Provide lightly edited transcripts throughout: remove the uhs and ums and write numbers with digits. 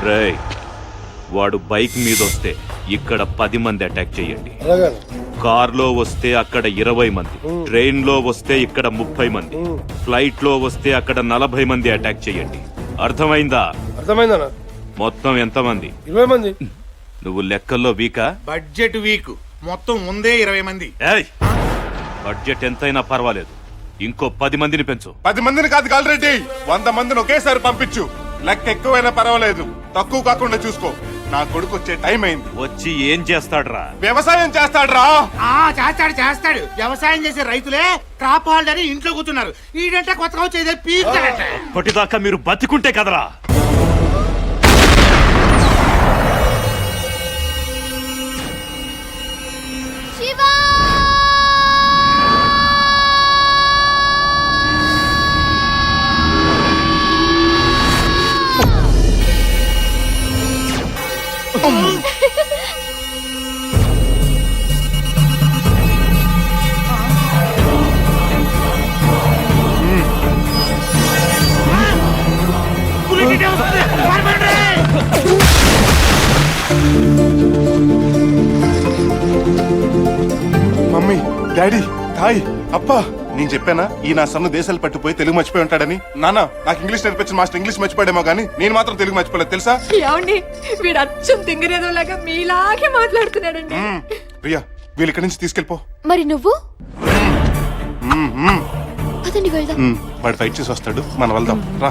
రేయ్, వాడు బైక్ మీద వస్తే ఇక్కడ 10 మంది అటాక్ చేయండి. కార్లో వస్తే అక్కడ 20 మంది, ట్రైన్ లో వస్తే ఇక్కడ 30 మంది, ఫ్లైట్ లో వస్తే అక్కడ 40 మంది అటాక్ చేయండి. అర్థమైందా? అర్థమైందన్నా. మొత్తం ఎంతమంది? 20 మంది. నువ్వు లెక్కల్లో వీకా? బడ్జెట్ వీక్, మొత్తం ఉందే 20 మంది. ఏయ్, బడ్జెట్ ఎంతైనా పర్వాలేదు, ఇంకో 10 మందిని పెంచు. 10 మందిని కాదు కాలరెడ్డి, 100 మందిని ఒకేసారి పంపించు. లెక్క ఎక్కువైనా పర్వాలేదు, తక్కువ కాకుండా చూసుకో. నా కొడుకు వచ్చే టైం అయింది. వచ్చి ఏం చేస్తాడ్రా? వ్యవసాయం చేస్తాడ్రా. చేస్తాడు. వ్యవసాయం చేసే రైతులే క్రాప్ హోల్డర్ ఇంట్లో కూర్చున్నారు. ఈడంటే కొత్తగా వచ్చేదే పీకుతాడంట. ఇప్పటిదాకా మీరు బతికుంటే కదరా. మమ్మీ, డాడీ, తాయ్, అప్పా, నేను చెప్పానా ఈ నా సన్ను దేశాలు పట్టిపోయి తెలుగు మర్చిపోయి ఉంటాడని? నాన్న, నాకు ఇంగ్లీష్ నేర్పించిన మాస్టర్ ఇంగ్లీష్ మర్చిపోయాడేమో కానీ నేను మాత్రం తెలుగు మర్చిపోలేదు తెలుసా? ఏమండి, వీడు అచ్చం తింగరేదోలాగా మీలాగే మాట్లాడుతున్నాడండి. ప్రియా, వీళ్ళు ఇక్కడి నుంచి తీసుకెళ్ళిపో. మరి నువ్వు అతన్ని వెళ్దాం. వాడు ఫైట్ చేసి వస్తాడు, మనం వెళ్దాం రా.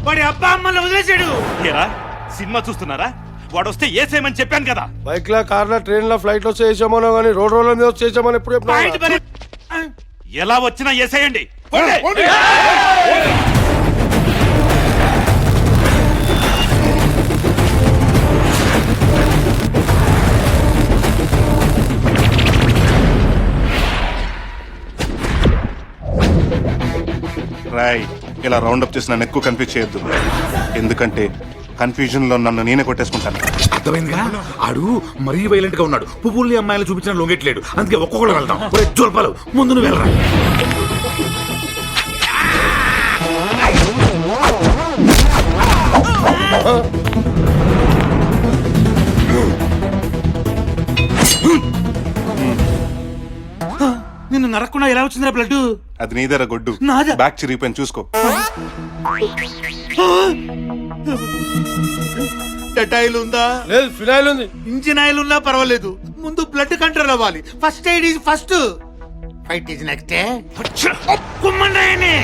వాడి అబ్బా అమ్మల్ని వదిలేశాడు. ఏరా, సినిమా చూస్తున్నారా? వాడు వస్తే ఏసేయమని చెప్పాను కదా. బైక్ లా, కార్ లా, ట్రైన్ లా, ఫ్లైట్ లో చేసామో గానీ రోడ్ల మీద చేసామని ఎప్పుడు చెప్పినా? ఎలా వచ్చినా ఏసేయండి. రాయ్, ఇలా రౌండ్ అప్ చేసి నన్ను ఎక్కువ కన్ఫ్యూజ్ చేయొద్దు, ఎందుకంటే కన్ఫ్యూజన్ లో నన్ను నేనే కొట్టేసుకుంటాను. అర్థమైందిగా? ఆడు మరీ వైలెంట్ గా ఉన్నాడు. పువ్వుల్ని అమ్మాయిలు చూపించిన లొంగెట్లేడు. అందుకే ఒక్కొక్కడు వెళ్దాం. జోల్పాలు ముందు నువ్వు వెళ్ళరా. నిన్ను నరకుండా ఎలా వచ్చిందిరా బ్లడ్? అది నీ దగ్గర గొడ్డు, నాదా? బ్యాక్ చిరిగిపోయిన చూసుకో. డెటాయిల్ ఉందా? లేదు, ఫినాయిల్ ఉంది. ఇంజిన్ ఆయిల్ ఉన్నా పర్వాలేదు, ముందు బ్లడ్ కంట్రోల్ అవ్వాలి. First aid is first, fight is next. కుమ్మండి.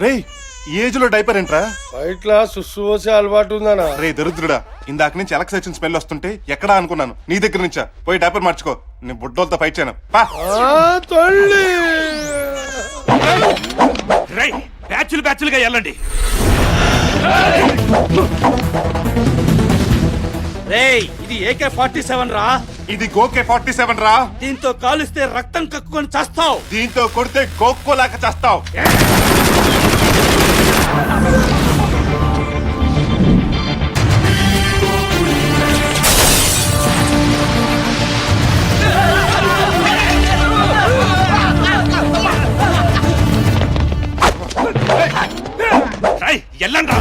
రేయ్, ఈ ఏజ్ లో డైపర్ ఏంట్రా? బైక్ లా సుస్సు పోసే అలవాటు ఉందనా? రే దరిద్రుడా, ఇందాక నుంచి ఎలక్సైషన్ స్మెల్ వస్తుంటే ఎక్కడా అనుకున్నాను. నీ దగ్గర నుంచా? పోయి డైపర్ మార్చుకో. నేను బుడ్డోలతో ఫైట్ చేయను. తల్లి రేయ్, బ్యాచ్లుగా వెళ్ళండి. రేయ్, ఇది AK-47 రా. ఇది గోకే 47 రా. దీంతో కాలుస్తే రక్తం కక్కుకొని చస్తావు. దీంతో కొడితే గోక్కోలాగా చేస్తావు. వెళ్ళండ్రా.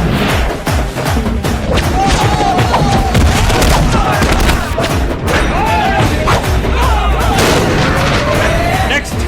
నెక్స్ట్.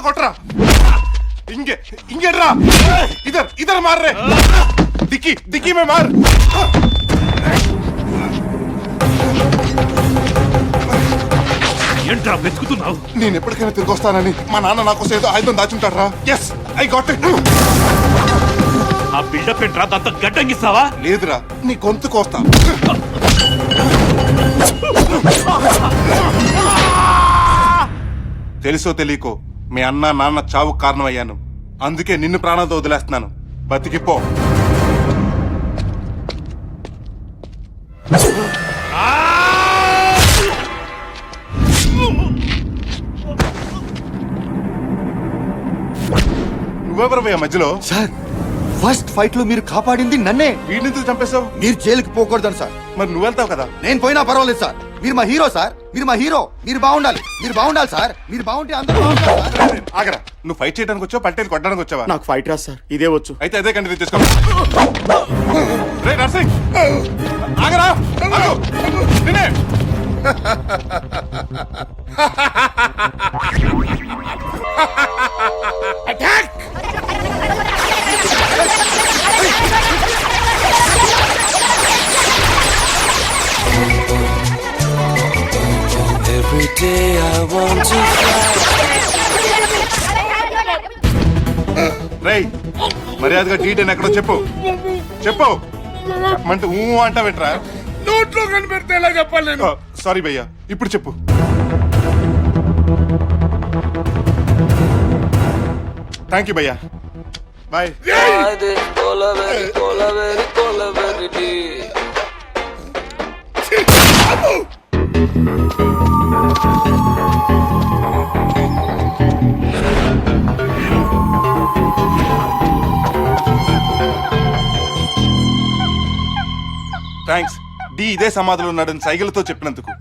కొట్రా ఇంగే రా ఇధర్ మార్ రే దిక్కి మే మార్ ఏంట్రా వెతుకుతున్నావు? నేను ఎప్పటికైనా తిరిగి వస్తానని మా నాన్న నా కోసం ఏదో ఆయుధం దాచుంటారా? Yes I got it. ఆ బిల్డప్ ఏంట్రా? దాంతో గడ్డంగిస్తావా? లేదురా నీ గొంతు కోస్తా. తెలుసో తెలియకో మీ అన్న నాన్న చావు కారణమయ్యాను. అందుకే నిన్ను ప్రాణాలతో వదిలేస్తున్నాను. బతికిపో. నువ్వెవరు భయ్యా మధ్యలో? సార్ ఫస్ట్ ఫైట్ లో మీరు కాపాడింది నన్నే. వీడిని చంపేశావు. మీరు జైలుకి పోకూడదని సార్. మరి నువ్వెళ్తావు కదా. నేను పోయినా పర్వాలేదు సార్. మీరు మా హీరో సార్. మీరు మా హీరో. మీరు బాగుండాలి. మీరు బాగుండాలి సార్. మీరు బాగుంటే అందరూ బాగుంటారు సార్. ఆగరా, నువ్వు ఫైట్ చేయడానికి వచ్చావు పట్టేది కొట్టడానికి వచ్చావా? నాకు ఫైట్ రా సార్, ఇదే వచ్చు. అయితే అదే కంటిన్యూ చేసుకో. రే నర్సింగ్ ఆగరా, ఆగు. నిన్నే. Attack Every day I want to రేయ్ మర్యాదగా డీటెయిల్ ఎక్కడో చెప్పు. చెప్పమంటే ఊ అంటావేంట్రా? నోట్లో కనిపెడితే ఎలా చెప్పాలి నేను? సారీ భయ్యా, ఇప్పుడు చెప్పు. థ్యాంక్ యూ భయ్యా, బాయ్. థ్యాంక్స్ డి ఇదే సమాధిలో ఉన్నాడని సైకిల్తో చెప్పినందుకు.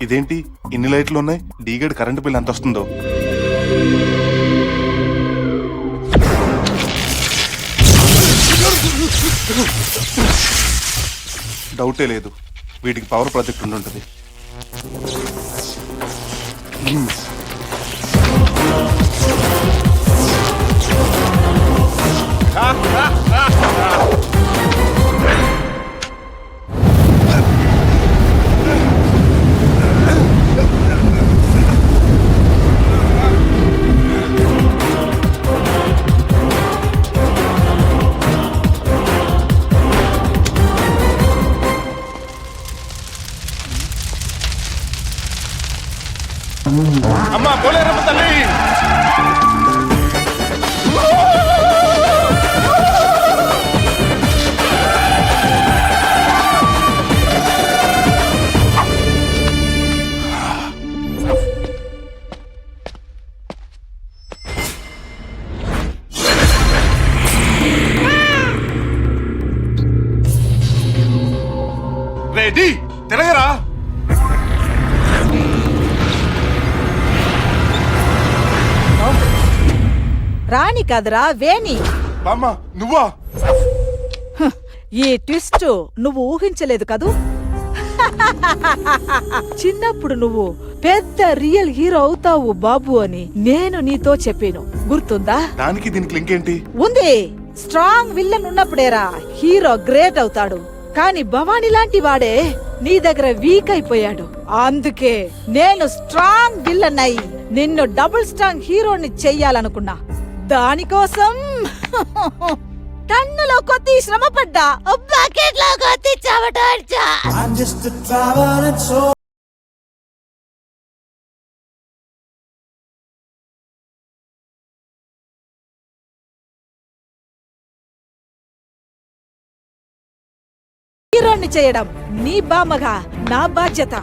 ఇదేంటి ఇన్ని లైట్లు ఉన్నాయి? డీగడ్ కరెంటు బిల్ ఎంత వస్తుందో. డౌటే లేదు, వీటికి పవర్ ప్రాజెక్ట్ ఉండుంటది. అమ్మా పోలేరమ్మ తల్లి. రెడీ తిరగరా. రాణి కదరా వేణి. బామ్మ నువ్వా? ఈ ట్విస్ట్ నువ్వు ఊహించలేదు కదూ. చిన్నప్పుడు నువ్వు పెద్ద రియల్ హీరో అవుతావు బాబు అని నేను నీతో చెప్పాను, గుర్తుందా? దానికి దీనికి లింక్ ఏంటి? ఉంది. స్ట్రాంగ్ విల్లన్ ఉన్నప్పుడేరా హీరో గ్రేట్ అవుతాడు. కాని భవానీ లాంటి వాడే నీ దగ్గర వీక్ అయిపోయాడు. అందుకే నేను స్ట్రాంగ్ విల్లన్ అయి నిన్ను డబుల్ స్ట్రాంగ్ హీరోని చెయ్యాలనుకున్నా. దానికోసం టన్నులో కొద్ది శ్రమ పడ్డా, బకెట్లో కొద్ది చెమటోడ్చా. హీరోని చేయడం నీ బామ్మగా నా బాధ్యత.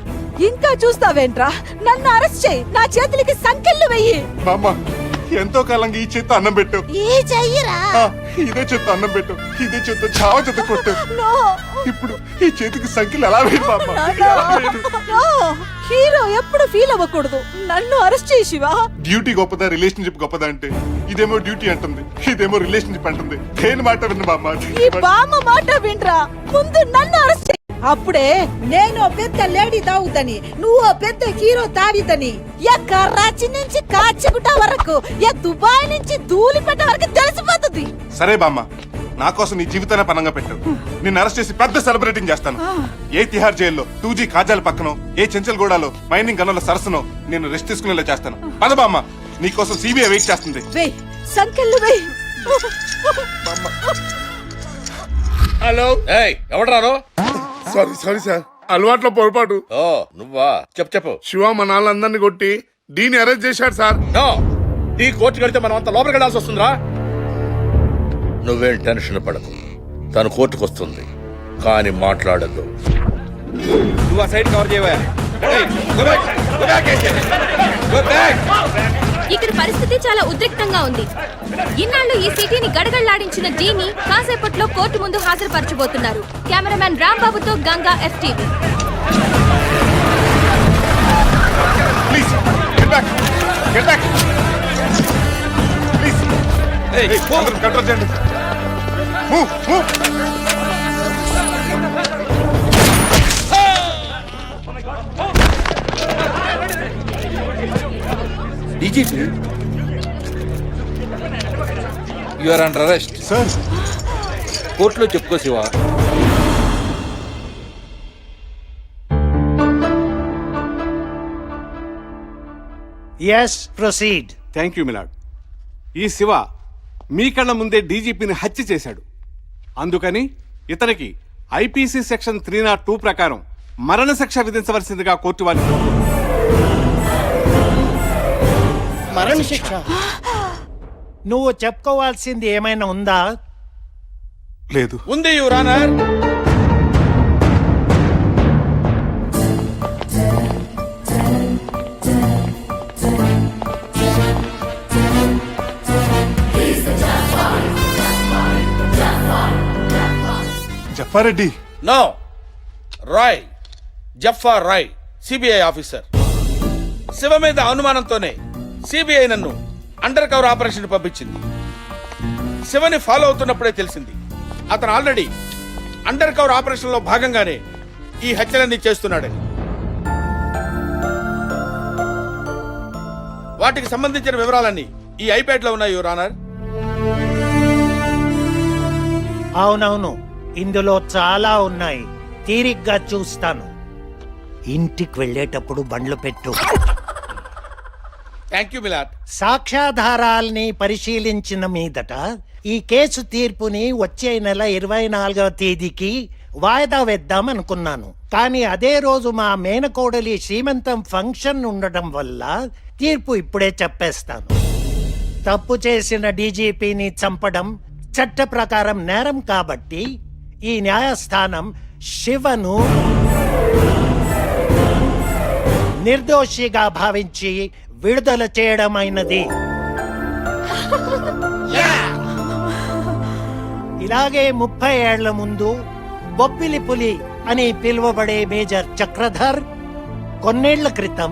ఇంకా చూస్తావేంట్రా? నన్ను అరెస్ట్ చేయి, నా చేతులకి సంకెళ్ళు వెయ్యి. బామ్మ ఎంతో కాలంగా ఈ చేత్తో అన్నం పెట్టావు ఈ చెయ్యరా ఆ, ఇదే చేత్తో అన్నం పెట్టావు ఇదే చేత్తో చావ చేత కొట్టావు నో ఇప్పుడు ఈ చేతికి సంఖ్యలు ఎలా వేయను బామ్మ ఎలా వేయను? నో హీరో ఎప్పుడు ఫీల్ అవ్వకూడదు నన్ను అరెస్ట్ చేసివా డ్యూటీ గొప్పదా రిలేషన్షిప్ గొప్పదా అంటే ఇదేమో డ్యూటీ అంటుంది ఇదేమో రిలేషన్షిప్ అంటుంది దేని మాట విన్న బామ్మ ఈ బామ్మ మాట వినరా ముందు నన్ను అరెస్ట్ చేయి అప్పుడే నేను ఓ పెద్ద లేడీ తాగుతని నువ్వు ఓ పెద్ద హీరో తాగితని ఏ కర్రాచి నుంచి కాచిగుట్ట వరకు ఏ దుబాయ్ నుంచి ధూళిపేట వరకు తెలిసిపోతుంది సరే బామ్మ నా కోసం నీ జీవితాన్ని పనంగా పెట్టావు నిన్ను అరెస్ట్ చేసి పెద్ద సెలబ్రేటింగ్ చేస్తాను ఏ తిహార్ జైల్లో 2G కాజాల పక్కనో ఏ చెంచల్గూడలో మైనింగ్ గనుల సరస్సునో నేను రెస్ట్ తీసుకునేలా చేస్తాను పద బామ్మ నీ కోసం సిబిఐ వెయిట్ చేస్తుంది వెయ్ సంకెళ్ళు వెయ్ హలో ఏయ్ ఎవడ్రారో సారీ సారీ సార్ అలవాట్లో పొరపాటు ఓ నువ్వా చెప్పు శివ మా నాన్నలందరినీ కొట్టి డీని అరెస్ట్ చేశాడు సార్ నో ఈ కోర్టు కడితే మనం అంతా లోపలికి వెళ్ళాల్సి వస్తుందిరా నువ్వేం టెన్షన్ పడకు తను కోర్టుకు వస్తుంది కానీ మాట్లాడద్దు నువ్వు ఆ సైడ్ కవర్ చేయవా ఇక్కడ పరిస్థితి చాలా ఉద్రిక్తంగా ఉంది ఇన్నాళ్ళు ఈ సిటీని గడగడలాడించిన డీని కాసేపట్లో కోర్టు ముందు హాజరుపరచబోతున్నారు కెమెరామెన్ రాంబాబుతో Ganga FTV please get back get back please control చేయండి move move DGP you are under arrest sir కోర్టులో చెప్పుకో Shiva yes proceed. Thank you milord ఈ శివ మీ కళ్ళ ముందే డీజీపీని హత్య చేశాడు అందుకని ఇతనికి ఐపీసీ సెక్షన్ 302 ప్రకారం మరణశిక్ష విధించవలసిందిగా కోర్టు వారికి మరణ శిక్ష నువ్వు చెప్పుకోవాల్సింది ఏమైనా ఉందా? లేదు ఉంది your honour Jafareddy no Roy Jafa Roy CBI officer Shiva మీద అనుమానంతోనే సిబిఐ నన్ను అండర్ కవర్ ఆపరేషన్ పంపించింది శివని ఫాలో అవుతున్నప్పుడే తెలిసింది అతను ఆల్రెడీ అండర్ కవర్ ఆపరేషన్ లో భాగంగానే ఈ హత్యలన్నీ చేస్తున్నాడని వాటికి సంబంధించిన వివరాలన్నీ ఈ ఐప్యాడ్ లో ఉన్నాయి యువర్ ఆనర్ అవునవును, ఇందులో చాలా ఉన్నాయి. తీరిగ్గా చూస్తాను. ఇంటికి వెళ్ళేటప్పుడు బండ్లు పెట్టు. Thank you my lord. సాక్ష్యాధారాల్ని పరిశీలించిన మీదట ఈ కేసు తీర్పుని వచ్చే నెల 24వ తేదీకి వాయిదా వేద్దాం అనుకున్నాను. కానీ అదే రోజు మా మేనకోడలి శ్రీమంతం ఫంక్షన్ ఉండడం వల్ల తీర్పు ఇప్పుడే చెప్పేస్తాను. తప్పు చేసిన డీజీపీని చంపడం చట్ట ప్రకారం నేరం కాబట్టి ఈ న్యాయస్థానం శివను నిర్దోషిగా భావించి విడుదల చేయడమైనది. ఇలాగే 30 ఏళ్ల ముందు బొబ్బిలి పులి అని పిలువబడే మేజర్ చక్రధర్ కొన్నేళ్ల క్రితం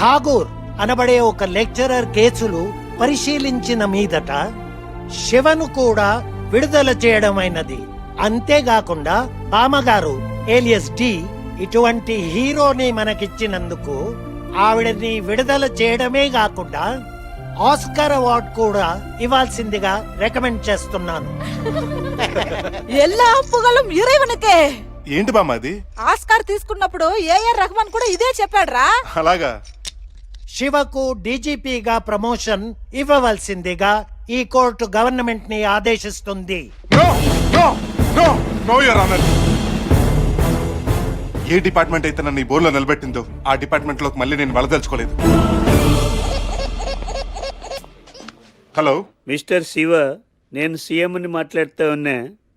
ఠాగూర్ అనబడే ఒక లెక్చరర్ కేసులు పరిశీలించిన మీదట శివను కూడా విడుదల చేయడమైనది. అంతేకాకుండా బామగారు ఏలియస్ డి ఇటువంటి హీరోని మనకిచ్చినందుకు ఆవిడని విడుదల చేయడమే కాకుండా ఆస్కార్ అవార్డ్ కూడా ఇవ్వాల్సిందిగా రికమెండ్ చేస్తున్నాను. எல்லா புகழும் இறைவனுக்கே. ఏంటి బామ్మ అది ఆస్కార్ తీసుకున్నప్పుడు ఏఆర్ రెహమాన్ కూడా ఇదే చెప్పాడురా. అలాగా శివకు డీజీపీగా ప్రమోషన్ ఇవ్వవలసిందిగా ఈ కోర్టు గవర్నమెంట్ ని ఆదేశిస్తుంది. No no no no your honour ఏ డిపార్ట్మెంట్ అయితే నన్ను ఈ బోర్లో నిలబెట్టిందో ఆ డిపార్ట్మెంట్ లోకి మళ్ళీ నేను వెళ్ళదలుచుకోలేదు. హలో మిస్టర్ శివ, నేను సీఎంని మాట్లాడుతూ ఉన్నా.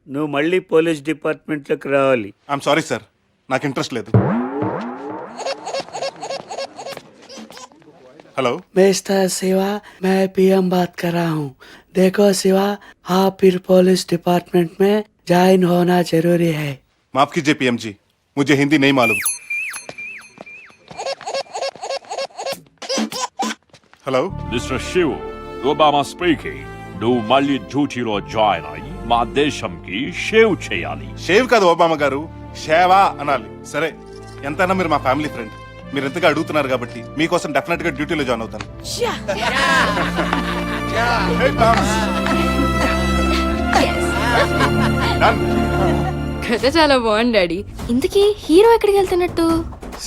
నువ్వు మళ్ళీ పోలీస్ డిపార్ట్మెంట్లోకి రావాలి. ఐఎమ్ సారీ సార్, నాకు ఇంట్రెస్ట్ లేదు. हेलो मिस्टर शिवा मैं पीएम बात कर रहा हूँ देखो शिवा आप फिर पुलिस डिपार्टमेंट में ज्वाइन होना जरूरी है माफ कीजिए पीएम जी, मुझे हिंदी नहीं मालूम. Hello mister Shiv Obama speaking నువ్వు మళ్ళీ డ్యూటీలో జాయిన్ అయ్యి మా దేశంకి షేవ్ చేయాలి. షేవ్ కాదు ఒబామా గారు, షేవా అనాలి. సరే, ఎంతైనా మీరు మా ఫ్యామిలీ ఫ్రెండ్. మీరు ఎంతగా అడుగుతున్నారు కాబట్టి మీకోసం డెఫినెట్ గా డ్యూటీలో జాయిన్ అవుతాను. Hey, Thomas. Done. కథ చాలా బాగుంది డాడీ. ఇంతకీ హీరో ఎక్కడికి వెళ్తున్నట్టు?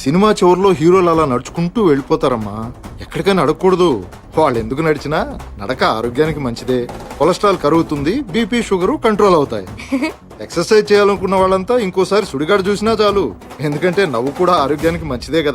సినిమా చివరిలో హీరోలు అలా నడుచుకుంటూ వెళ్ళిపోతారమ్మా. ఎక్కడికైనా నడకూడదు. వాళ్ళు ఎందుకు నడిచినా నడక ఆరోగ్యానికి మంచిదే. కొలెస్ట్రాల్ కరుగుతుంది, బీపీ షుగర్ కంట్రోల్ అవుతాయి. ఎక్సర్సైజ్ చేయాలనుకున్న వాళ్ళంతా ఇంకోసారి సుడిగాడు చూసినా చాలు, ఎందుకంటే నవ్వు కూడా ఆరోగ్యానికి మంచిదే కదా.